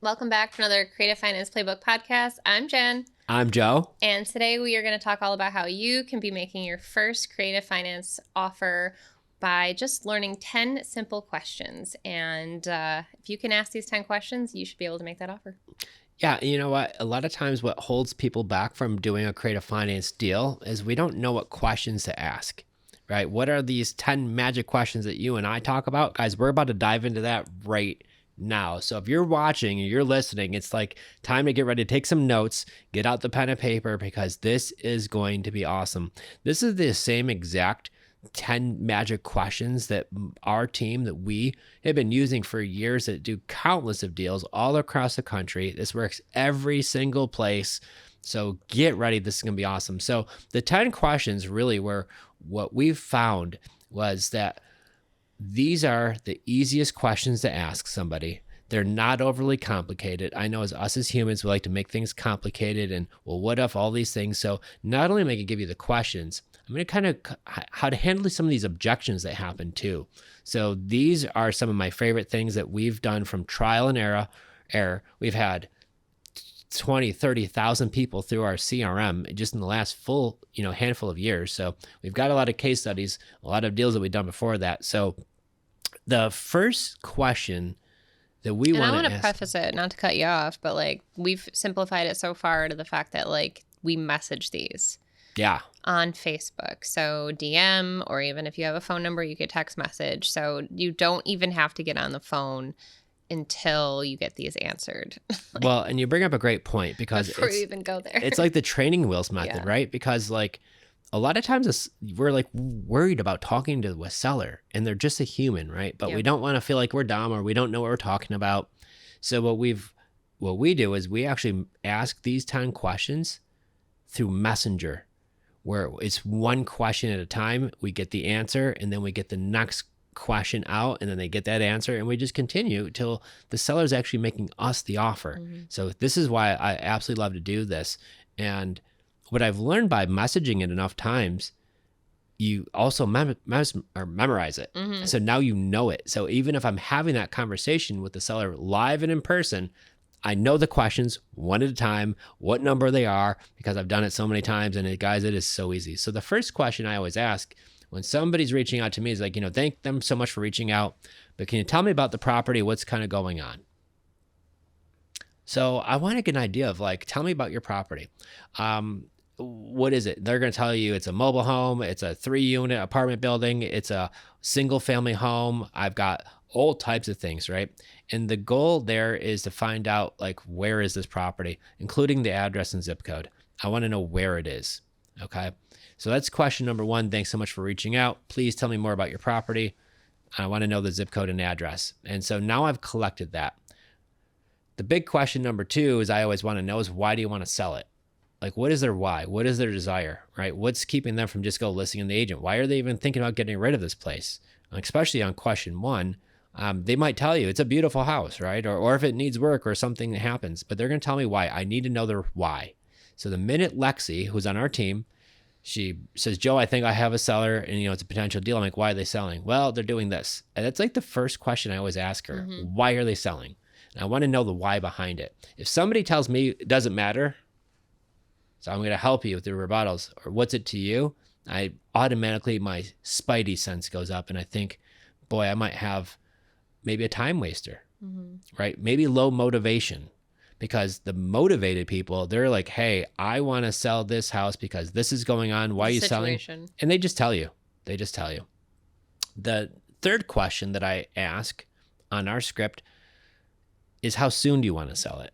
Welcome back to another Creative Finance Playbook podcast. I'm Jen. I'm Joe. And today we are going to talk all about how you can be making your first creative finance offer by just learning 10 simple questions. And if you can ask these 10 questions, you should be able to make that offer. Yeah, you know what? A lot of times what holds people back from doing a creative finance deal is we don't know what questions to ask, right? What are these 10 magic questions that you and I talk about? Guys, we're about to dive into that right now. So if you're watching and you're listening, it's like time to get ready to take some notes, get out the pen and paper, because this is going to be awesome. This is the same exact 10 magic questions that our team that we have been using for years that do countless of deals all across the country. This works every single place. So get ready. This is going to be awesome. So the 10 questions really were what we've found was that these are the easiest questions to ask somebody. They're not overly complicated. I know as us as humans, we like to make things complicated and, well, what if all these things? So not only am I going to give you the questions, I'm going to kind of how to handle some of these objections that happen too. So these are some of my favorite things that we've done from trial and error. We've had 20, 30,000 people through our CRM just in the last full, handful of years. So we've got a lot of case studies, a lot of deals that we've done before that. So the first question that we want to ask. I want to preface it, not to cut you off, but we've simplified it so far to the fact that we message these. Yeah. On Facebook. So DM, or even if you have a phone number, you could text message. So you don't even have to get on the phone until you get these answered. Well, and you bring up a great point because before you even go there. It's like the training wheels method, yeah. Right? Because a lot of times we're worried about talking to a seller and they're just a human, right? But we don't want to feel like we're dumb or we don't know what we're talking about. So what we do is we actually ask these 10 questions through Messenger, where it's one question at a time. We get the answer and then we get the next question out and then they get that answer and we just continue till the seller's actually making us the offer. Mm-hmm. So this is why I absolutely love to do this. And what I've learned by messaging it enough times, you also memorize it. Mm-hmm. So now you know it. So even if I'm having that conversation with the seller live and in person, I know the questions one at a time, what number they are, because I've done it so many times. And guys, it is so easy. So the first question I always ask when somebody's reaching out to me is thank them so much for reaching out, but can you tell me about the property? What's kind of going on? So I want to get an idea of tell me about your property. What is it? They're going to tell you it's a mobile home. It's a 3-unit apartment building. It's a single family home. I've got all types of things, right? And the goal there is to find out where is this property, including the address and zip code. I want to know where it is. Okay. So that's question number 1. Thanks so much for reaching out. Please tell me more about your property. I want to know the zip code and address. And so now I've collected that. The big question number 2 is I always want to know is why do you want to sell it? What is their why? What is their desire, right? What's keeping them from just go listing in the agent? Why are they even thinking about getting rid of this place? Especially on question 1, they might tell you it's a beautiful house, right? Or if it needs work or something that happens, but they're going to tell me why. I need to know their why. So the minute Lexi, who's on our team, she says, Joe, I think I have a seller and, it's a potential deal. I'm like, why are they selling? Well, they're doing this. And that's the first question I always ask her. Mm-hmm. Why are they selling? And I want to know the why behind it. If somebody tells me it doesn't matter, so I'm going to help you with your rebuttals, or what's it to you? I automatically, my spidey sense goes up and I think, boy, I might have maybe a time waster, mm-hmm. right? Maybe low motivation, because the motivated people, they're like, hey, I want to sell this house because this is going on. Why are you selling? And they just tell you. The third question that I ask on our script is how soon do you want to sell it?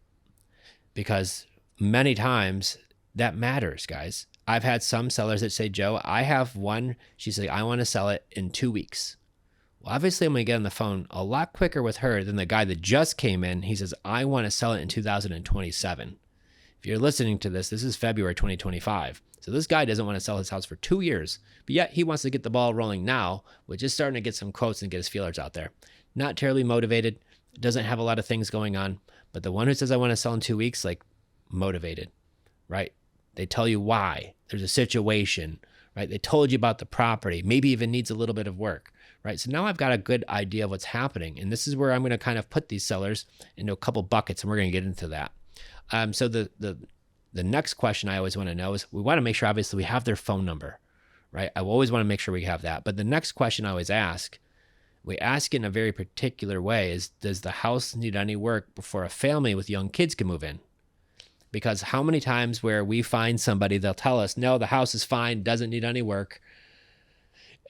Because many times that matters, guys. I've had some sellers that say, Joe, I have one. She's like, I want to sell it in 2 weeks. Well, obviously, I'm going to get on the phone a lot quicker with her than the guy that just came in. He says, I want to sell it in 2027. If you're listening to this, this is February 2025. So this guy doesn't want to sell his house for 2 years, but yet he wants to get the ball rolling now, which is starting to get some quotes and get his feelers out there. Not terribly motivated, doesn't have a lot of things going on, but the one who says, I want to sell in 2 weeks, motivated, right? They tell you why. There's a situation, right? They told you about the property, maybe even needs a little bit of work, right? So now I've got a good idea of what's happening. And this is where I'm going to kind of put these sellers into a couple buckets, and we're going to get into that. So the next question I always want to know is, we want to make sure, obviously, we have their phone number, right? I always want to make sure we have that. But the next question I always ask, we ask in a very particular way, is, does the house need any work before a family with young kids can move in? Because how many times where we find somebody, they'll tell us, no, the house is fine, doesn't need any work.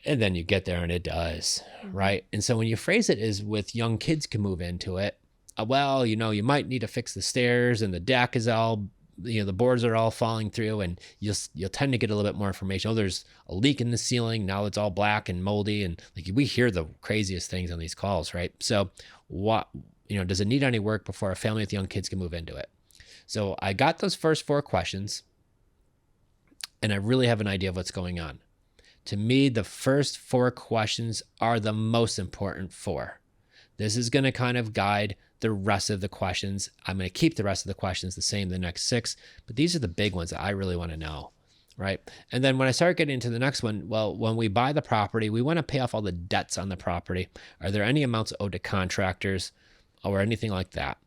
And then you get there and it does, right? And so when you phrase it as with young kids can move into it, well, you might need to fix the stairs and the deck is all, the boards are all falling through, and you'll tend to get a little bit more information. Oh, there's a leak in the ceiling. Now it's all black and moldy. And like, we hear the craziest things on these calls, right? So does it need any work before a family with young kids can move into it? So I got those first 4 questions, and I really have an idea of what's going on. To me, the first 4 questions are the most important 4. This is going to kind of guide the rest of the questions. I'm going to keep the rest of the questions the same, the next 6, but these are the big ones that I really want to know, right? And then when I start getting into the next one, well, when we buy the property, we want to pay off all the debts on the property. Are there any amounts owed to contractors or anything like that?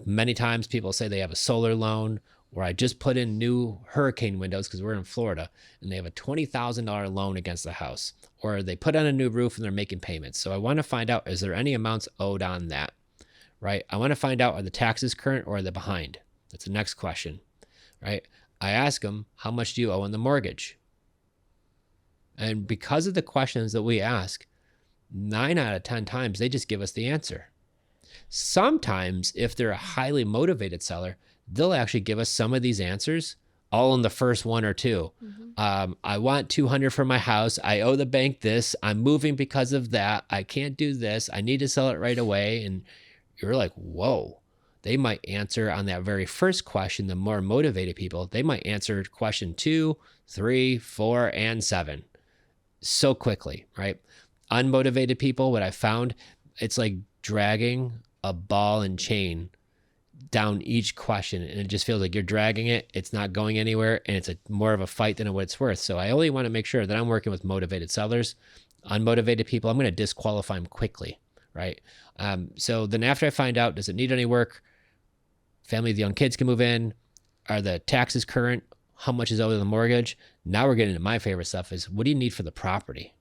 Many times people say they have a solar loan, or I just put in new hurricane windows because we're in Florida, and they have a $20,000 loan against the house, or they put on a new roof and they're making payments. So I want to find out, is there any amounts owed on that, right? I want to find out, are the taxes current or are they behind? That's the next question, right? I ask them, how much do you owe on the mortgage? And because of the questions that we ask, 9 out of 10 times, they just give us the answer. Sometimes, if they're a highly motivated seller, they'll actually give us some of these answers all in the first 1 or 2. I want $200 for my house. I owe the bank this. I'm moving because of that. I can't do this. I need to sell it right away. And you're like, whoa. They might answer on that very first question. The more motivated people, they might answer question 2, 3, 4, and 7 so quickly, right? Unmotivated people, what I found, it's like dragging a ball and chain down each question, and it just feels like you're dragging it. It's not going anywhere, and it's more of a fight than what it's worth. So I only want to make sure that I'm working with motivated sellers. Unmotivated people, I'm going to disqualify them quickly, right? So then after I find out, does it need any work? Family with young kids can move in. Are the taxes current? How much is owed on the mortgage? Now we're getting to my favorite stuff, is what do you need for the property?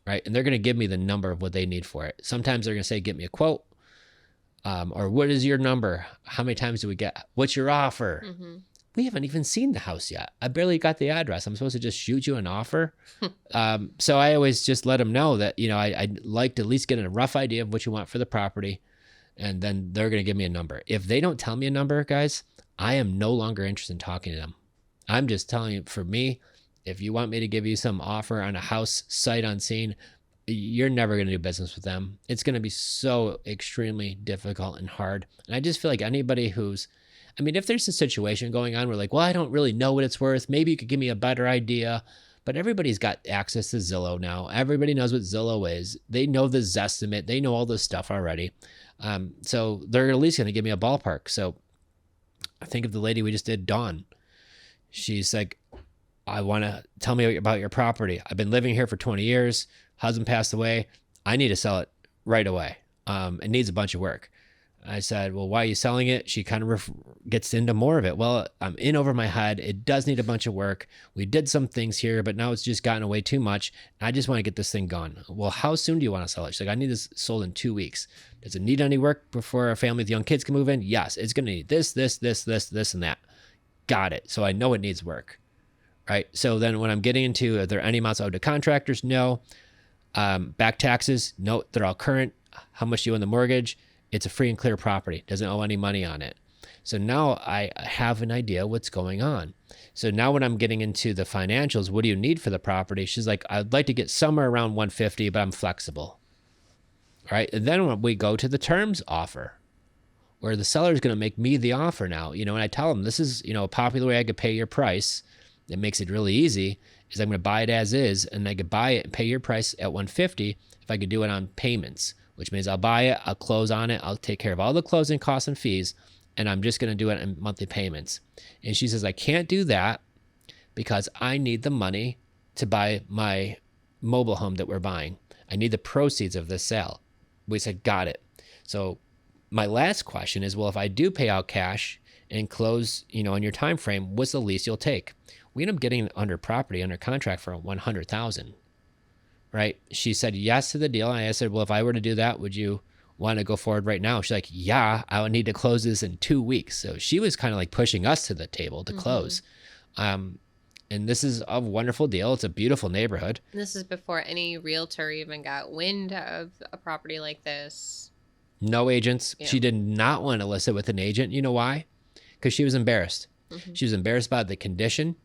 Right? And they're going to give me the number of what they need for it. Sometimes they're going to say, get me a quote. Or what is your number? How many times do we get? What's your offer? We haven't even seen the house yet. I barely got the address. I'm supposed to just shoot you an offer. So I always just let them know that, I'd like to at least get a rough idea of what you want for the property. And then they're going to give me a number. If they don't tell me a number, guys, I am no longer interested in talking to them. I'm just telling you, for me, if you want me to give you some offer on a house sight unseen, you're never going to do business with them. It's going to be so extremely difficult and hard. And I just feel like anybody if there's a situation going on where like, well, I don't really know what it's worth. Maybe you could give me a better idea. But everybody's got access to Zillow now. Everybody knows what Zillow is. They know the Zestimate. They know all this stuff already. So they're at least going to give me a ballpark. So I think of the lady we just did, Dawn. She's like, I want to tell me about your property. I've been living here for 20 years. Husband passed away. I need to sell it right away. It needs a bunch of work. I said, well, why are you selling it? She kind of gets into more of it. Well, I'm in over my head. It does need a bunch of work. We did some things here, but now it's just gotten away too much. I just want to get this thing gone. Well, how soon do you want to sell it? She's like, I need this sold in 2 weeks. Does it need any work before a family with young kids can move in? Yes, it's going to need this, and that. Got it. So I know it needs work, right? So then when I'm getting into, are there any amounts owed to contractors? No. Back taxes? No, they're all current. How much do you owe on the mortgage? It's a free and clear property. Doesn't owe any money on it. So now I have an idea what's going on. So now when I'm getting into the financials, what do you need for the property? She's like, I'd like to get somewhere around 150, but I'm flexible. All right. And then when we go to the terms offer, where the seller is going to make me the offer now, and I tell them this is, a popular way I could pay your price. It makes it really easy is I'm going to buy it as is, and I could buy it and pay your price at 150 if I could do it on payments, which means I'll buy it, I'll close on it, I'll take care of all the closing costs and fees, and I'm just going to do it in monthly payments. And she says, I can't do that because I need the money to buy my mobile home that we're buying. I need the proceeds of this sale. We said, got it. So my last question is, well, if I do pay out cash and close, in your time frame, what's the least you'll take? We end up getting under contract for $100,000, right? She said yes to the deal. And I said, well, if I were to do that, would you want to go forward right now? She's like, yeah, I would need to close this in 2 weeks. So she was kind of like pushing us to the table to close. And this is a wonderful deal. It's a beautiful neighborhood. This is before any realtor even got wind of a property like this. No agents. Yeah. She did not want to list it with an agent. You know why? Because she was embarrassed. She was embarrassed about the condition.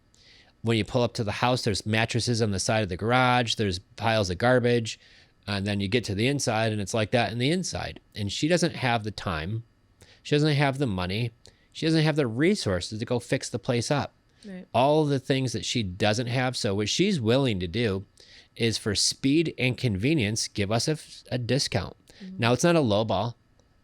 When you pull up to the house, there's mattresses on the side of the garage. There's piles of garbage. And then you get to the inside and it's like that in the inside. And she doesn't have the time. She doesn't have the money. She doesn't have the resources to go fix the place up. Right. All the things that she doesn't have. So what she's willing to do is, for speed and convenience, give us a discount. Now, it's not a low ball.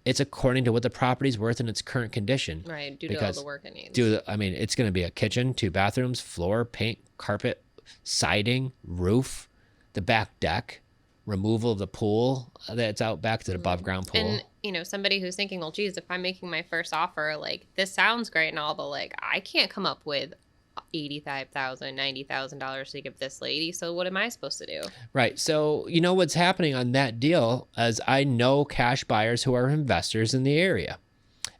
It's according to what the property's worth in its current condition. Right, due to all the work it needs. It's going to be a kitchen, 2 bathrooms, floor, paint, carpet, siding, roof, the back deck, removal of the pool that's out back to the above ground pool. And, somebody who's thinking, well, geez, if I'm making my first offer, like, this sounds great and all, but, like, I can't come up with $85,000, $90,000 to give this lady. So what am I supposed to do? Right. So what's happening on that deal is, I know cash buyers who are investors in the area.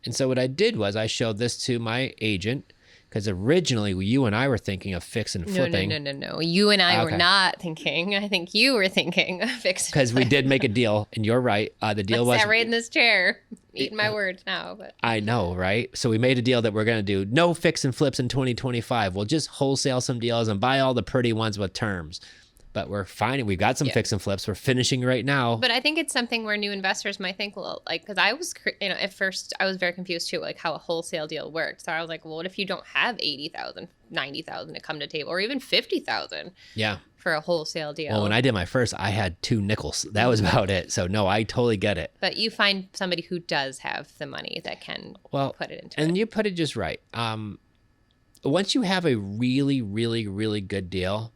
And so what I did was I showed this to my agent, because originally you and I were thinking of fix and flipping. No. You and I were not thinking. I think you were thinking of fix and flip. Because we did make a deal, and you're right. The deal was... I sat right in this chair, eating my words now. But I know, right? So we made a deal that we're going to do no fix and flips in 2025. We'll just wholesale some deals and buy all the pretty ones with terms. But we're finding we've got some fix and flips. We're finishing right now. But I think it's something where new investors might think, well, like, because I was, at first I was very confused too, like how a wholesale deal worked. So I was like, well, what if you don't have 80,000, 90,000 to come to table, or even 50,000? Yeah. For a wholesale deal. Well, when I did my first, I had 2 nickels. That was about it. So no, I totally get it. But you find somebody who does have the money that can put it into it. And you put it just right. Once you have a really, really, really good deal,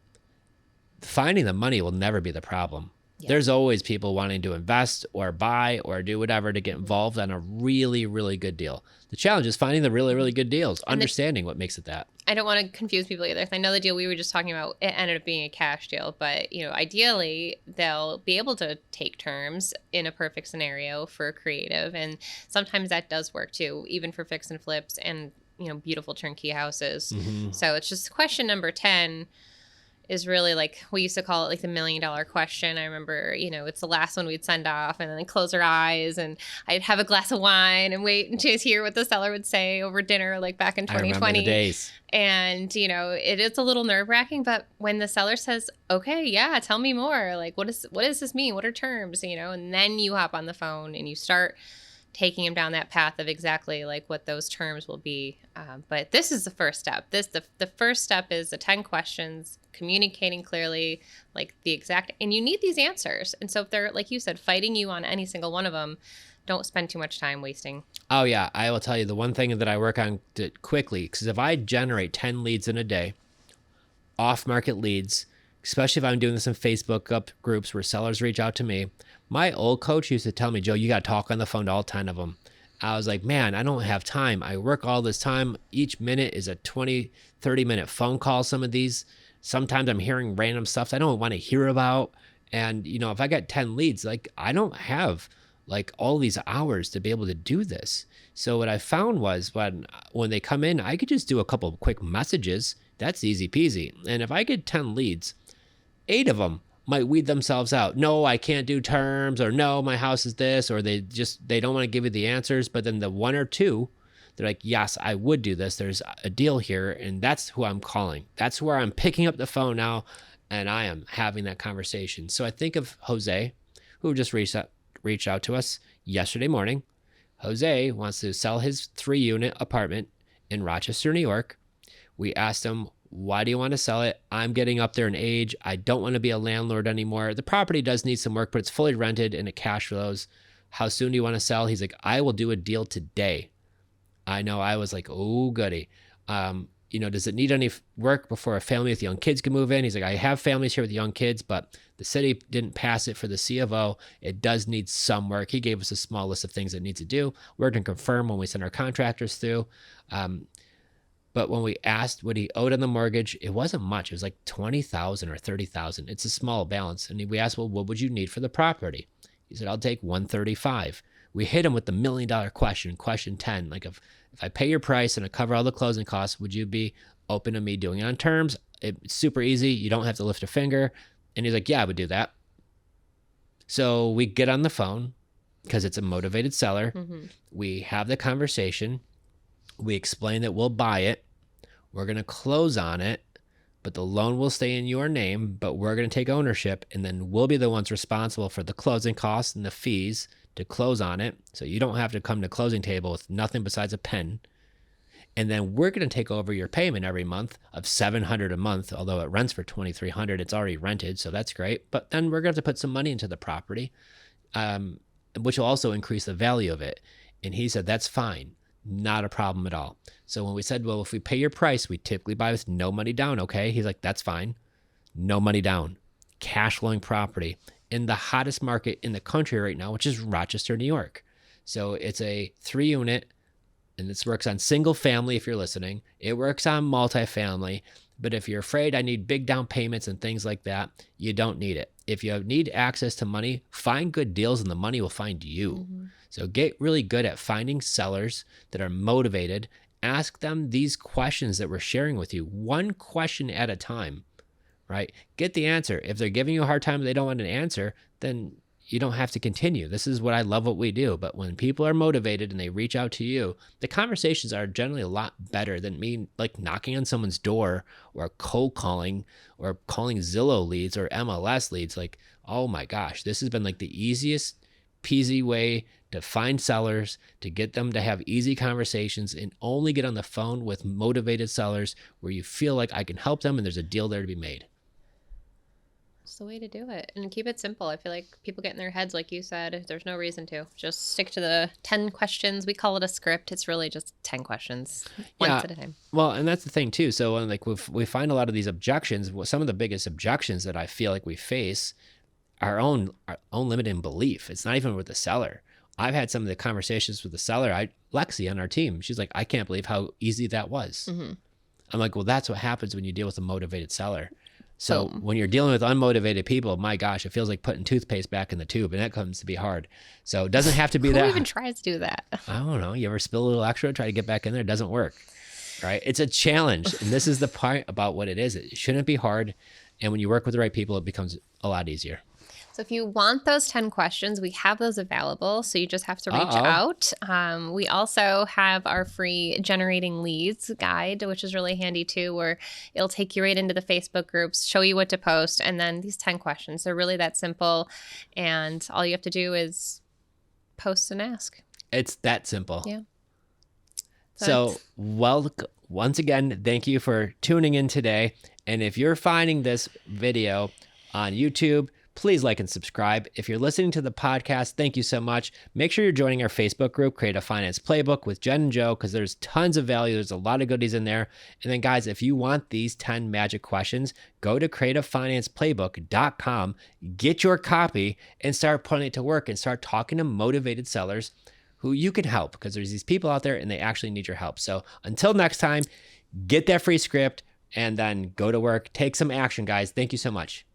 finding the money will never be the problem. Yeah. There's always people wanting to invest or buy or do whatever to get involved on a really, really good deal. The challenge is finding the really, really good deals, understanding what makes it that. I don't want to confuse people either. I know the deal we were just talking about, it ended up being a cash deal, but ideally they'll be able to take terms in a perfect scenario for creative, and sometimes that does work too, even for fix and flips and beautiful turnkey houses. So it's just question number 10 is really, like, we used to call it like the $1 million question. I remember, it's the last one we'd send off, and then close our eyes, and I'd have a glass of wine and wait and just hear what the seller would say over dinner, like back in 2020. I remember the days. And, it is a little nerve-wracking, but when the seller says, okay, yeah, tell me more, like, what does this mean? What are terms, and then you hop on the phone and you start taking him down that path of exactly like what those terms will be. But this is the first step. The first step is the 10 questions, communicating clearly, like the exact, and you need these answers. And so if they're, like you said, fighting you on any single one of them, don't spend too much time wasting. Oh yeah. I will tell you the one thing that I work on quickly, because if I generate 10 leads in a day, off-market leads, especially if I'm doing this in Facebook groups where sellers reach out to me. My old coach used to tell me, Joe, you got to talk on the phone to all 10 of them. I was like, man, I don't have time. I work all this time. Each minute is a 20, 30-minute phone call, some of these. Sometimes I'm hearing random stuff I don't want to hear about. And, if I got 10 leads, like, I don't have, like, all these hours to be able to do this. So what I found was when they come in, I could just do a couple of quick messages. That's easy peasy. And if I get 10 leads, 8 of them might weed themselves out. No, I can't do terms, or no, my house is this, or they don't want to give you the answers. But then the 1 or 2, they're like, yes, I would do this. There's a deal here. And that's who I'm calling. That's where I'm picking up the phone now, and I am having that conversation. So I think of Jose, who just reached out to us yesterday morning. Jose wants to sell his 3-unit apartment in Rochester, New York. We asked him, why do you want to sell it? I'm getting up there in age. I don't want to be a landlord anymore. The property does need some work, but it's fully rented and it cash flows. How soon do you want to sell? He's like, I will do a deal today. I know. I was like, oh, goody. does it need any work before a family with young kids can move in? He's like, I have families here with young kids, but the city didn't pass it for the C of O. It does need some work. He gave us a small list of things it needs to do. We're going to confirm when we send our contractors through. But when we asked what he owed on the mortgage, it wasn't much. It was like $20,000 or $30,000. It's a small balance. And we asked, well, what would you need for the property? He said, I'll take $135,000. We hit him with the $1 million question, question 10. Like, if I pay your price and I cover all the closing costs, would you be open to me doing it on terms? It's super easy. You don't have to lift a finger. And he's like, yeah, I would do that. So we get on the phone because it's a motivated seller. Mm-hmm. We have the conversation. We explain that we'll buy it. We're going to close on it, but the loan will stay in your name, but we're going to take ownership, and then we'll be the ones responsible for the closing costs and the fees to close on it. So you don't have to come to closing table with nothing besides a pen. And then we're going to take over your payment every month of $700 a month, although it rents for $2,300. It's already rented, so that's great. But then we're going to have to put some money into the property, which will also increase the value of it. And he said, that's fine. Not a problem at all. So when we said, well, if we pay your price, we typically buy with no money down. Okay. He's like, that's fine. No money down. Cash flowing property in the hottest market in the country right now, which is Rochester, New York. So it's a 3-unit, and this works on single family. If you're listening, it works on multifamily. But if you're afraid I need big down payments and things like that, you don't need it. If you need access to money, find good deals and the money will find you. Mm-hmm. So get really good at finding sellers that are motivated. Ask them these questions that we're sharing with you, one question at a time, right? Get the answer. If they're giving you a hard time and they don't want an answer, then you don't have to continue. This is what I love what we do. But when people are motivated and they reach out to you, the conversations are generally a lot better than me like knocking on someone's door or cold calling or calling Zillow leads or MLS leads. Like, oh my gosh, this has been like the easiest peasy way to find sellers, to get them to have easy conversations, and only get on the phone with motivated sellers where you feel like I can help them and there's a deal there to be made. It's the way to do it. And keep it simple. I feel like people get in their heads, like you said, there's no reason to. Just stick to the 10 questions. We call it a script. It's really just 10 questions once at a time. Well, and that's the thing too. So like we find a lot of these objections. Some of the biggest objections that I feel like we face are our own limiting belief. It's not even with the seller. I've had some of the conversations with the seller. Lexi on our team, she's like, I can't believe how easy that was. Mm-hmm. I'm like, well, that's what happens when you deal with a motivated seller. So when you're dealing with unmotivated people, my gosh, it feels like putting toothpaste back in the tube, and that comes to be hard. So it doesn't have to be that. Who even tries to do that? I don't know. You ever spill a little extra, try to get back in there? It doesn't work, right? It's a challenge. And this is the part about what it is. It shouldn't be hard. And when you work with the right people, it becomes a lot easier. So if you want those 10 questions, we have those available. So you just have to reach out. We also have our free generating leads guide, which is really handy too, where it'll take you right into the Facebook groups, show you what to post. And then these 10 questions, they're really that simple. And all you have to do is post and ask. It's that simple. Yeah. So once again, thank you for tuning in today. And if you're finding this video on YouTube, please like and subscribe. If you're listening to the podcast, thank you so much. Make sure you're joining our Facebook group, Create a Finance Playbook with Jen and Joe, because there's tons of value. There's a lot of goodies in there. And then guys, if you want these 10 magic questions, go to creativefinanceplaybook.com, get your copy and start putting it to work and start talking to motivated sellers who you can help, because there's these people out there and they actually need your help. So until next time, get that free script and then go to work. Take some action, guys. Thank you so much.